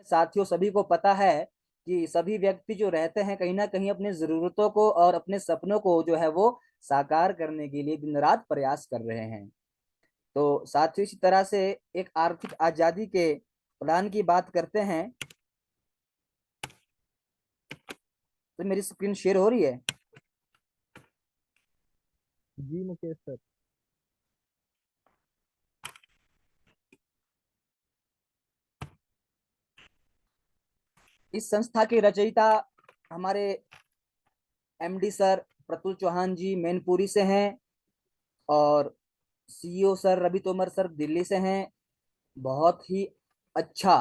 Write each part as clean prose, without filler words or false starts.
साथियों सभी को पता है कि सभी व्यक्ति जो रहते हैं कहीं ना कहीं अपनी जरूरतों को और अपने सपनों को जो है वो साकार करने के लिए दिन रात प्रयास कर रहे हैं। तो साथियों इसी तरह से एक आर्थिक आजादी के प्लान की बात करते हैं। तो मेरी स्क्रीन शेयर हो रही है। जी मुकेश सर। इस संस्था के रचयिता हमारे एमडी सर प्रतुल चौहान जी मैनपुरी से हैं, और CEO sir Ravi Tomar sir Delhi से हैं। बहुत ही अच्छा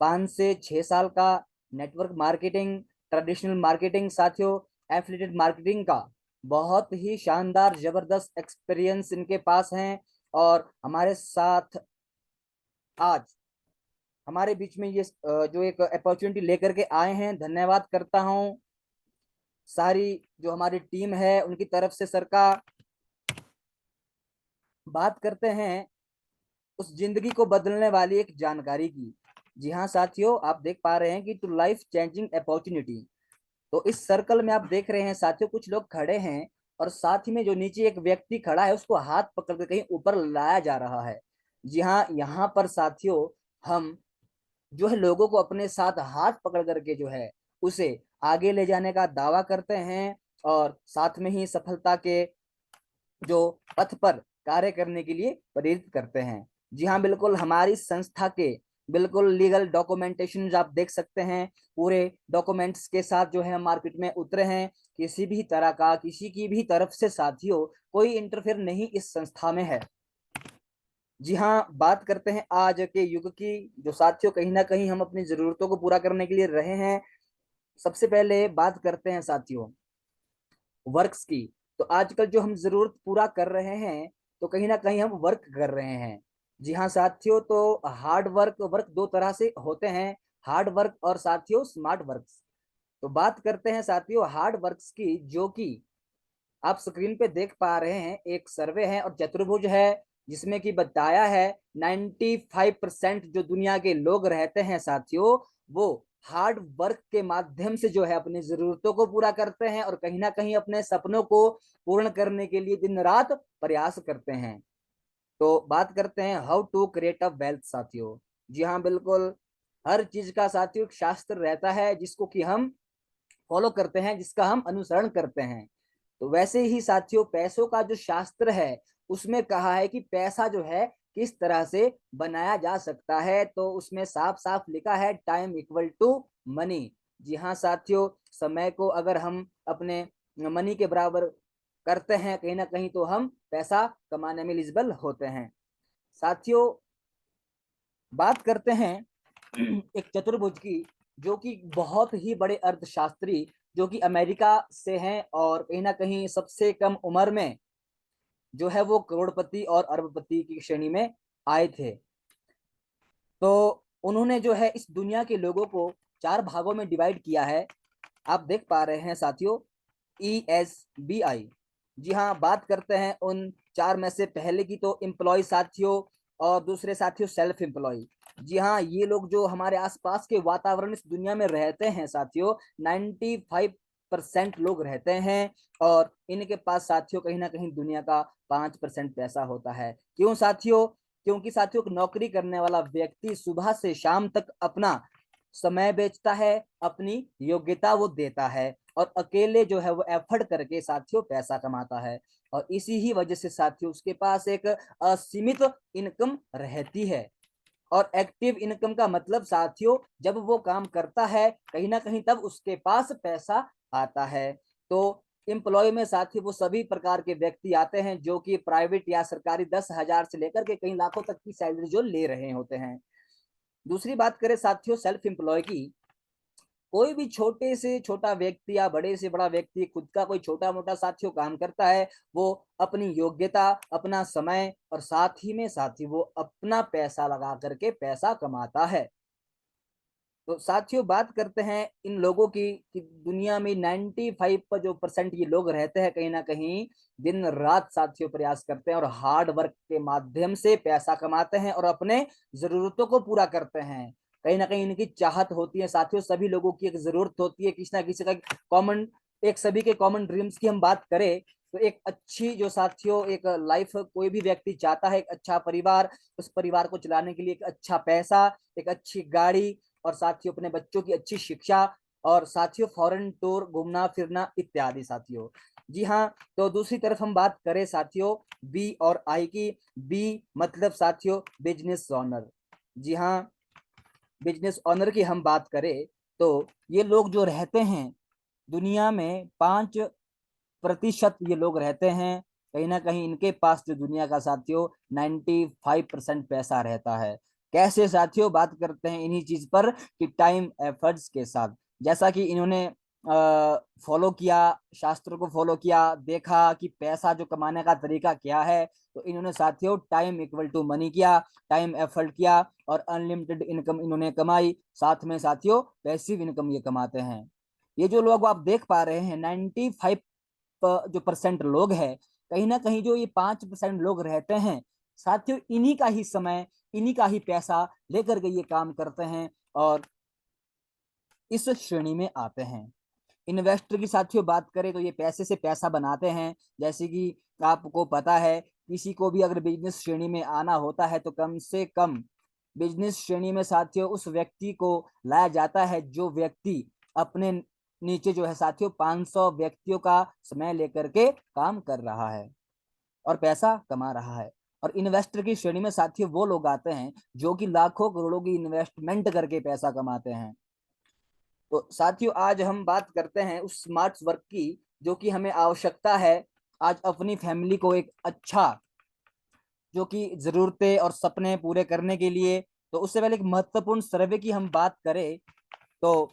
5 से 6 साल का नेटवर्क मार्केटिंग, ट्रेडिशनल मार्केटिंग साथियों, एफिलिएटेड मार्केटिंग का बहुत ही शानदार जबरदस्त एक्सपीरियंस इनके पास है। और हमारे साथ आज हमारे बीच में ये जो एक अपॉर्चुनिटी लेकर के आए हैं, धन्यवाद करता हूं सारी जो हमारी टीम है उनकी तरफ से सर का। बात करते हैं उस जिंदगी को बदलने वाली एक जानकारी की। जी हाँ साथियों, आप देख पा रहे हैं कि टू लाइफ चेंजिंग अपॉर्चुनिटी। तो इस सर्कल में आप देख रहे हैं साथियों कुछ लोग खड़े हैं, और साथ ही में जो नीचे एक व्यक्ति खड़ा है उसको हाथ पकड़ कर कहीं ऊपर लाया जा रहा है। जी हाँ, यहाँ पर साथियों हम जो है लोगों को अपने साथ हाथ पकड़ करके जो है उसे आगे ले जाने का दावा करते हैं, और साथ में ही सफलता के जो पथ पर कार्य करने के लिए प्रेरित करते हैं। जी हाँ बिल्कुल, हमारी संस्था के बिल्कुल लीगल डॉक्यूमेंटेशन आप देख सकते हैं। पूरे डॉक्यूमेंट्स के साथ जो है मार्केट में उतरे हैं। किसी भी तरह का किसी की भी तरफ से साथियों कोई इंटरफेयर नहीं इस संस्था में है। जी हाँ, बात करते हैं आज के युग की, जो साथियों कहीं ना कहीं हम अपनी जरूरतों को पूरा करने के लिए रहे हैं। सबसे पहले बात करते हैं साथियों वर्क्स की। तो आजकल जो हम जरूरत पूरा कर रहे हैं, तो कहीं ना कहीं हम वर्क कर रहे हैं। जी हाँ साथियों, तो हार्ड वर्क वर्क दो तरह से होते हैं, हार्ड वर्क और साथियों स्मार्ट वर्क्स। तो बात करते हैं साथियों हार्ड वर्क्स की, जो कि आप स्क्रीन पे देख पा रहे हैं एक सर्वे है और चतुर्भुज है, जिसमें कि बताया है 95% जो दुनिया के लोग रहते हैं साथियों, वो हार्ड वर्क के माध्यम से जो है अपनी जरूरतों को पूरा करते हैं और कहीं ना कहीं अपने सपनों को पूर्ण करने के लिए दिन रात प्रयास करते हैं। तो बात करते हैं how to create a wealth साथियों। जी हाँ बिल्कुल, हर चीज का साथियों एक शास्त्र रहता है जिसको कि हम फॉलो करते हैं, जिसका हम अनुसरण करते हैं। तो वैसे ही साथियों पैसों का जो शास्त्र है उसमें कहा है कि पैसा जो है किस तरह से बनाया जा सकता है, तो उसमें साफ साफ लिखा है टाइम इक्वल टू मनी। जी हाँ साथियों, समय को अगर हम अपने मनी के बराबर करते हैं कहीं ना कहीं तो हम पैसा कमाने में एलिजिबल होते हैं। साथियों बात करते हैं एक चतुर्भुज की, जो कि बहुत ही बड़े अर्थशास्त्री जो कि अमेरिका से हैं, और कहीं ना कहीं सबसे कम उम्र में जो है वो करोड़पति और अरबपति की श्रेणी में आए थे। तो उन्होंने जो है इस दुनिया के लोगों को 4 भागों में डिवाइड किया है। आप देख पा रहे हैं साथियों ESBI। जी हाँ, बात करते हैं उन 4 में से पहले की तो एम्प्लॉय साथियों, और दूसरे साथियों सेल्फ एम्प्लॉय। जी हाँ, ये लोग जो हमारे आसपास के वातावरण इस दुनिया में रहते हैं साथियों, 95% लोग रहते हैं, और इनके पास साथियों कहीं ना कहीं दुनिया का 5% पैसा होता है। क्यों साथियों? क्योंकि साथियों नौकरी करने वाला व्यक्ति सुबह से शाम तक अपना समय बेचता है, अपनी योग्यता वो देता है, और अकेले जो है वो एफर्ट करके साथियों पैसा कमाता है। और इसी ही वजह से साथियों उसके पास एक असीमित इनकम रहती है। और एक्टिव इनकम का मतलब साथियों जब वो काम करता है कहीं ना कहीं तब उसके पास पैसा आता है। तो एम्प्लॉय में साथियों वो सभी प्रकार के व्यक्ति आते हैं जो कि प्राइवेट या सरकारी 10,000 से लेकर के कई लाखों तक की सैलरी जो ले रहे होते हैं। दूसरी बात करें साथियों सेल्फ एम्प्लॉय की, कोई भी छोटे से छोटा व्यक्ति या बड़े से बड़ा व्यक्ति खुद का कोई छोटा मोटा साथियों काम करता है, वो अपनी योग्यता, अपना समय और साथ ही में साथी वो अपना पैसा लगा करके पैसा कमाता है। तो साथियों बात करते हैं इन लोगों की कि दुनिया में 95 पर जो परसेंट ये लोग रहते हैं कहीं ना कहीं दिन रात साथियों प्रयास करते हैं और हार्ड वर्क के माध्यम से पैसा कमाते हैं और अपने जरूरतों को पूरा करते हैं। कहीं ना कहीं इनकी चाहत होती है साथियों, सभी लोगों की एक जरूरत होती है, किसी ना किसी का कॉमन, एक सभी के कॉमन ड्रीम्स की हम बात करें तो एक अच्छी जो साथियों एक लाइफ कोई भी व्यक्ति चाहता है, एक अच्छा परिवार, उस परिवार को चलाने के लिए एक अच्छा पैसा, एक अच्छी गाड़ी, और साथियों अपने बच्चों की अच्छी शिक्षा, और साथियों फॉरेन टूर, घूमना फिरना इत्यादि साथियों। जी हाँ। तो दूसरी तरफ हम बात करें साथियों बी और आई की। बी मतलब साथियों बिजनेस ओनर। जी हाँ, बिजनेस ओनर की हम बात करें तो ये लोग जो रहते हैं दुनिया में 5% ये लोग रहते हैं, कहीं ना कहीं इनके पास जो दुनिया का साथियों 95% पैसा रहता है। कैसे साथियों, बात करते हैं इन्हीं चीज पर कि टाइम एफर्ट्स के साथ, जैसा कि इन्होंने फॉलो किया, शास्त्र को फॉलो किया, देखा कि पैसा जो कमाने का तरीका क्या है, तो इन्होंने साथियों टाइम इक्वल टू मनी किया, टाइम एफर्ट किया और अनलिमिटेड इनकम इन्होंने कमाई। साथ में साथियों पैसिव इनकम ये कमाते हैं। ये जो लोग आप देख पा रहे हैं 95 जो परसेंट लोग हैं, कहीं ना कहीं जो ये 5% लोग रहते हैं साथियों, इन्हीं का ही समय, इन्हीं का ही पैसा लेकर के ये काम करते हैं और इस श्रेणी में आते हैं। इन्वेस्टर की साथियों बात करें तो ये पैसे से पैसा बनाते हैं। जैसे कि आपको पता है किसी को भी अगर बिजनेस श्रेणी में आना होता है तो कम से कम बिजनेस श्रेणी में साथियों उस व्यक्ति को लाया जाता है जो व्यक्ति अपने नीचे जो है साथियों 500 व्यक्तियों का समय लेकर के काम कर रहा है और पैसा कमा रहा है। और इन्वेस्टर की श्रेणी में साथियों वो लोग आते हैं जो कि लाखों करोड़ों की इन्वेस्टमेंट करके पैसा कमाते हैं। तो साथियों आज हम बात करते हैं उस स्मार्ट वर्क की जो कि हमें आवश्यकता है आज अपनी फैमिली को एक अच्छा जो कि जरूरतें और सपने पूरे करने के लिए। तो उससे पहले एक महत्वपूर्ण सर्वे की हम बात करें तो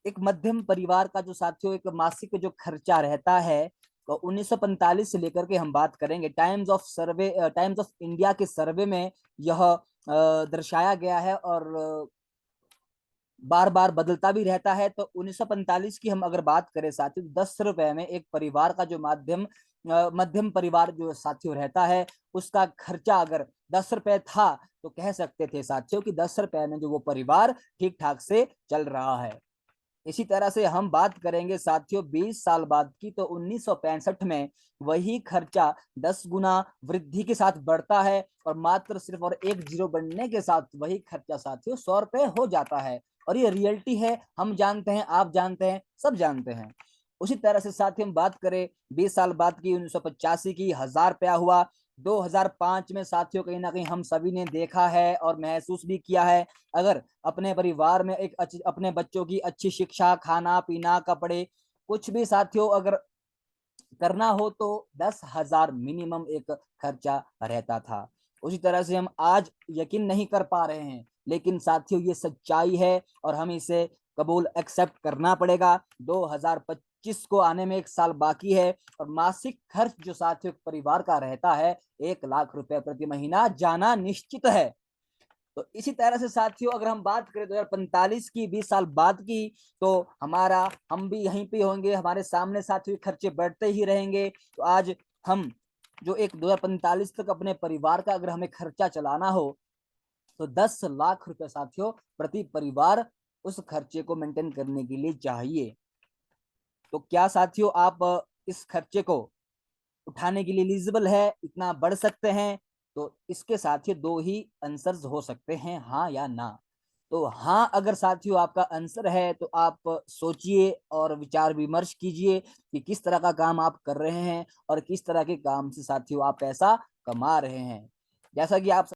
एक मध्यम परिवार का जो साथियों एक मासिक जो खर्चा रहता है, तो 1945 से लेकर के हम बात करेंगे, टाइम्स ऑफ इंडिया के सर्वे में यह दर्शाया गया है और बार बार बदलता भी रहता है। तो 1945 की हम अगर बात करें साथियों, 10 रुपए में एक परिवार का जो मध्यम परिवार जो साथियों रहता है उसका खर्चा अगर 10 रुपए था तो कह सकते थे साथियों कि 10 रुपए में जो वो परिवार ठीक ठाक से चल रहा है। इसी तरह से हम बात करेंगे साथियों 20 साल बाद की, तो 1965 में वही खर्चा 10 गुना वृद्धि के साथ बढ़ता है और मात्र सिर्फ और एक जीरो बढ़ने के साथ वही खर्चा साथियों 100 रुपए हो जाता है। और ये रियलिटी है, हम जानते हैं, आप जानते हैं, सब जानते हैं। उसी तरह से साथियों हम बात करें 20 साल बाद की, 1985 की, 1000 रुपया हुआ। 2005 में साथियों कहीं ना कहीं हम सभी ने देखा है और महसूस भी किया है, अगर अपने परिवार में एक अपने बच्चों की अच्छी शिक्षा, खाना पीना, कपड़े, कुछ भी साथियों अगर करना हो तो 10,000 मिनिमम एक खर्चा रहता था। उसी तरह से हम आज यकीन नहीं कर पा रहे हैं, लेकिन साथियों ये सच्चाई है और हम इसे कबूल एक्सेप्ट करना पड़ेगा। 2025 को आने में 1 साल बाकी है और मासिक खर्च जो साथियों परिवार का रहता है 1 लाख रुपए प्रति महीना जाना निश्चित है। तो इसी तरह से साथियों अगर हम बात करें 2045 की, 20 साल बाद की, तो हमारा हम भी यहीं पे होंगे, हमारे सामने साथियों खर्चे बढ़ते ही रहेंगे। तो आज हम जो एक 2045 तक अपने परिवार का अगर हमें खर्चा चलाना हो तो 10 लाख रुपए साथियों प्रति परिवार उस खर्चे को मेंटेन करने के लिए चाहिए। तो क्या साथियों आप इस खर्चे को उठाने के लिए एलिजिबल है, इतना बढ़ सकते हैं? तो इसके साथियों दो ही आंसर्स हो सकते हैं, हाँ या ना। तो हाँ अगर साथियों आपका आंसर है तो आप सोचिए और विचार विमर्श कीजिए कि किस तरह का काम आप कर रहे हैं और किस तरह के काम से साथियों आप पैसा कमा रहे हैं। जैसा कि आप